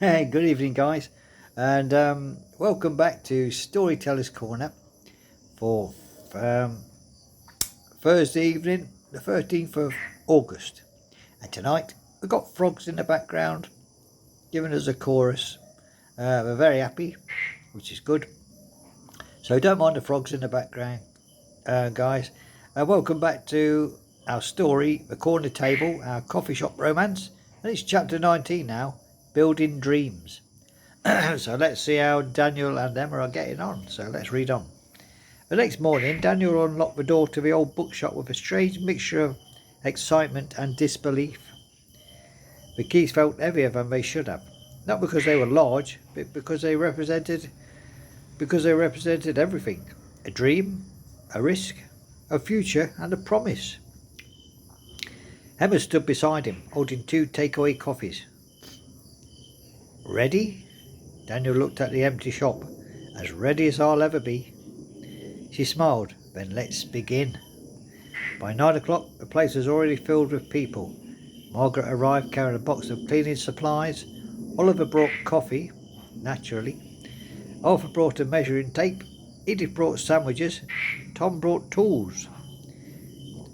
Hey, good evening, guys, and welcome back to Storyteller's Corner for um, Thursday evening, the 13th of August. And tonight we've got frogs in the background giving us a chorus. We're very happy, which is good. So don't mind the frogs in the background, guys. Welcome back to our story, The Corner Table, our coffee shop romance. And it's chapter 19 now, Building Dreams. So let's see how Daniel and Emma are getting on. So let's read on. The next morning, Daniel unlocked the door to the old bookshop with a strange mixture of excitement and disbelief. The keys felt heavier than they should have, not because they were large, but because they represented everything: a dream, a risk, a future, and a promise. Emma stood beside him, holding two takeaway coffees. Ready? Daniel looked at the empty shop. As ready as I'll ever be. She smiled. Then let's begin. By 9 o'clock, the place was already filled with people. Margaret arrived carrying a box of cleaning supplies. Oliver brought coffee, naturally. Arthur brought a measuring tape. Edith brought sandwiches. Tom brought tools.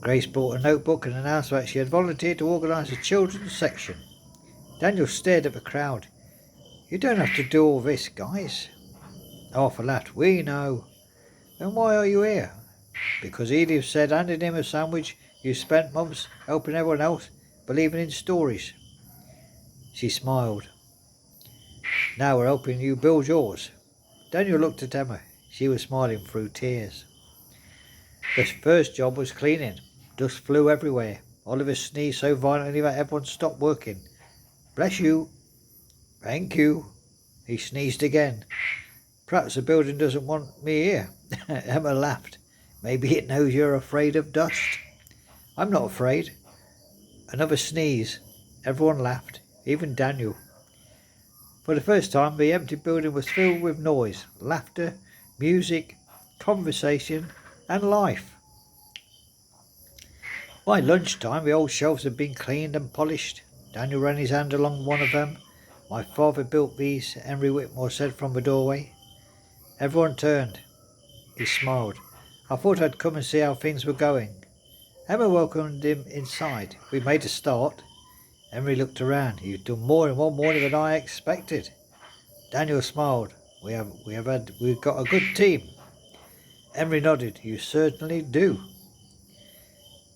Grace brought a notebook and announced that she had volunteered to organise a children's section. Daniel stared at the crowd. You don't have to do all this, guys. Arthur laughed. We know. Then why are you here? Because Edith said, handing him a sandwich, you spent months helping everyone else, believing in stories. She smiled. Now we're helping you build yours. Daniel looked at Emma. She was smiling through tears. The first job was cleaning. Dust flew everywhere. Oliver sneezed so violently that everyone stopped working. Bless you. Thank you. He sneezed again. Perhaps the building doesn't want me here. Emma laughed. Maybe it knows you're afraid of dust. I'm not afraid. Another sneeze. Everyone laughed, even Daniel. For the first time, the empty building was filled with noise, laughter, music, conversation, and life. By lunchtime, the old shelves had been cleaned and polished. Daniel ran his hand along one of them. My father built these, Henry Whitmore said from the doorway. Everyone turned. He smiled. I thought I'd come and see how things were going. Emma welcomed him inside. We made a start. Henry looked around. You've done more in one morning than I expected. Daniel smiled. We've got a good team. Henry nodded. You certainly do.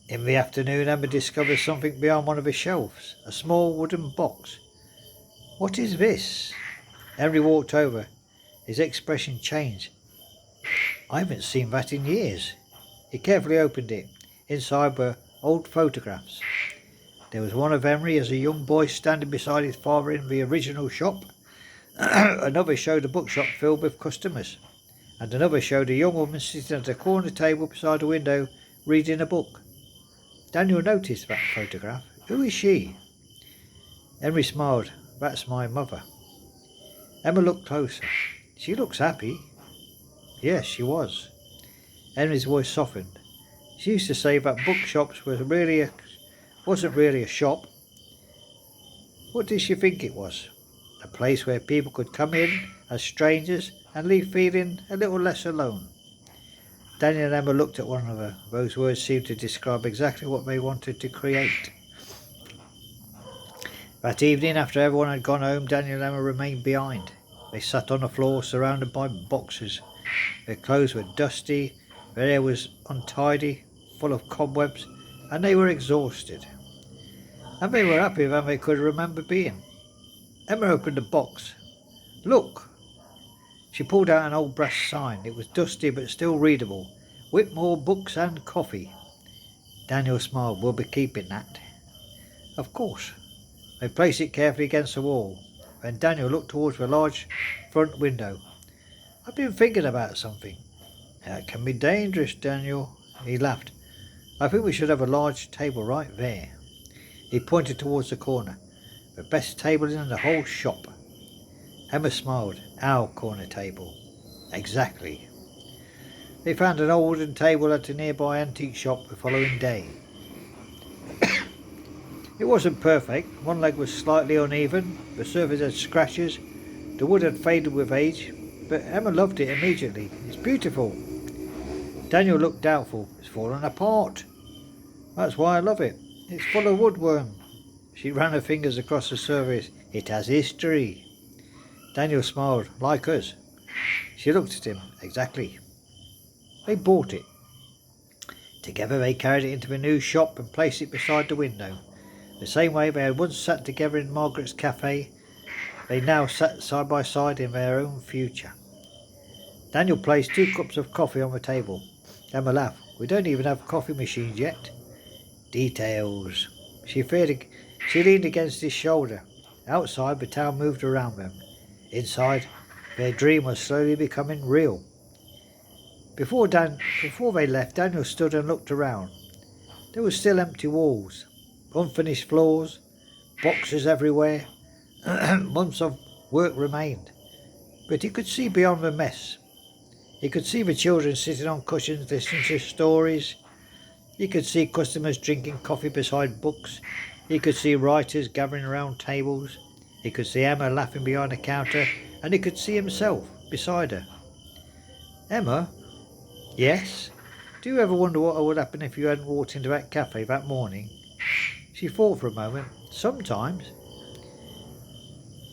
In the afternoon, Emma discovered something beyond one of the shelves, a small wooden box. What is this? Henry walked over. His expression changed. I haven't seen that in years. He carefully opened it. Inside were old photographs. There was one of Henry as a young boy standing beside his father in the original shop. Another showed a bookshop filled with customers. And another showed a young woman sitting at a corner table beside a window reading a book. Daniel noticed that photograph. Who is she? Henry smiled. That's my mother. Emma looked closer. She looks happy. Yes, she was. Henry's voice softened. She used to say that bookshops wasn't really a shop. What did she think it was? A place where people could come in as strangers and leave feeling a little less alone. Daniel and Emma looked at one another. Those words seemed to describe exactly what they wanted to create. That evening, after everyone had gone home, Daniel and Emma remained behind. They sat on the floor, surrounded by boxes. Their clothes were dusty, their hair was untidy, full of cobwebs, and they were exhausted. And they were happier than they could remember being. Emma opened the box. Look! She pulled out an old brass sign. It was dusty but still readable. Whitmore Books and Coffee. Daniel smiled. We'll be keeping that. Of course. They placed it carefully against the wall. Then Daniel looked towards the large front window. I've been thinking about something. That can be dangerous, Daniel. He laughed. I think we should have a large table right there. He pointed towards the corner. The best table in the whole shop. Emma smiled. Our corner table. Exactly. They found an old wooden table at a nearby antique shop the following day. It wasn't perfect. One leg was slightly uneven, the surface had scratches, the wood had faded with age, but Emma loved it immediately. It's beautiful. Daniel looked doubtful. It's fallen apart. That's why I love it. It's full of woodworm. She ran her fingers across the surface. It has history. Daniel smiled. Like us. She looked at him. Exactly. They bought it. Together they carried it into the new shop and placed it beside the window. The same way they had once sat together in Margaret's cafe, they now sat side by side in their own future. Daniel placed 2 cups of coffee on the table. Emma laughed. We don't even have coffee machines yet. Details. She leaned against his shoulder. Outside, the town moved around them. Inside, their dream was slowly becoming real. Before they left, Daniel stood and looked around. There were still empty walls, unfinished floors, boxes everywhere. Months of work remained, but he could see beyond the mess. He could see the children sitting on cushions listening to stories. He could see customers drinking coffee beside books. He could see writers gathering around tables. He could see Emma laughing behind a counter, and he could see himself beside her. Emma? Yes? Do you ever wonder what would happen if you hadn't walked into that cafe that morning? She thought for a moment. Sometimes.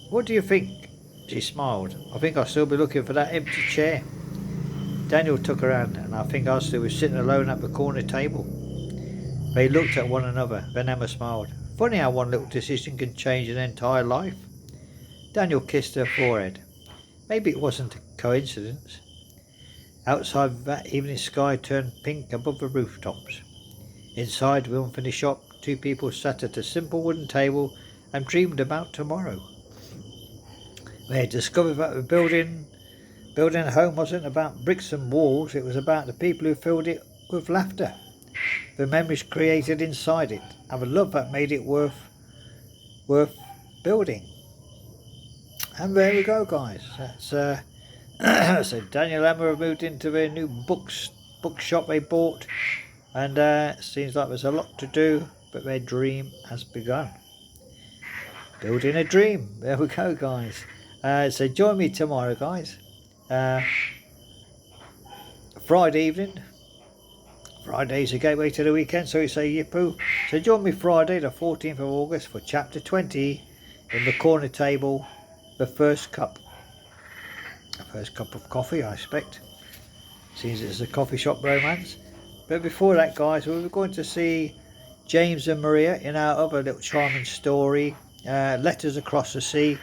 What do you think? She smiled. I think I'll still be looking for that empty chair. Daniel took her hand, and I think I still was sitting alone at the corner table. They looked at one another. Then Emma smiled. Funny how one little decision can change an entire life. Daniel kissed her forehead. Maybe it wasn't a coincidence. Outside, that evening sky turned pink above the rooftops. Inside the unfinished shop, 2 people sat at a simple wooden table and dreamed about tomorrow. They had discovered that the building a home wasn't about bricks and walls. It was about the people who filled it with laughter, the memories created inside it, and the love that made it worth building. And there we go, guys. That's so Daniel and Emma have moved into their new bookshop they bought, and it seems like there's a lot to do, but their dream has begun. Building a dream. There we go, guys. So join me tomorrow, guys. Friday evening. Friday's a gateway to the weekend, so we say yippoo. So join me Friday the 14th of August for chapter 20 in the corner table, the first cup. The first cup of coffee, I expect. Seems it's a coffee shop romance. But before that, guys, we're going to see James and Maria in our other little charming story, Letters Across the Sea,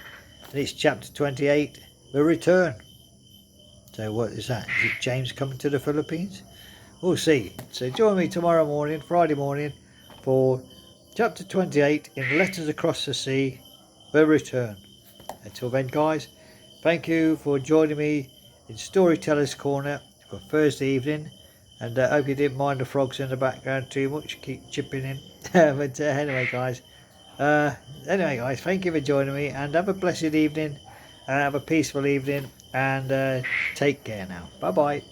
and it's chapter 28, The Return. So what is that? Is it James coming to the Philippines? We'll see. So join me tomorrow morning, Friday morning, for chapter 28 in Letters Across the Sea, The Return. Until then, guys, thank you for joining me in Storyteller's Corner for Thursday evening. And I hope you didn't mind the frogs in the background too much. Keep chipping in. But anyway, guys, thank you for joining me, and have a blessed evening. Have a peaceful evening, and take care now. Bye bye.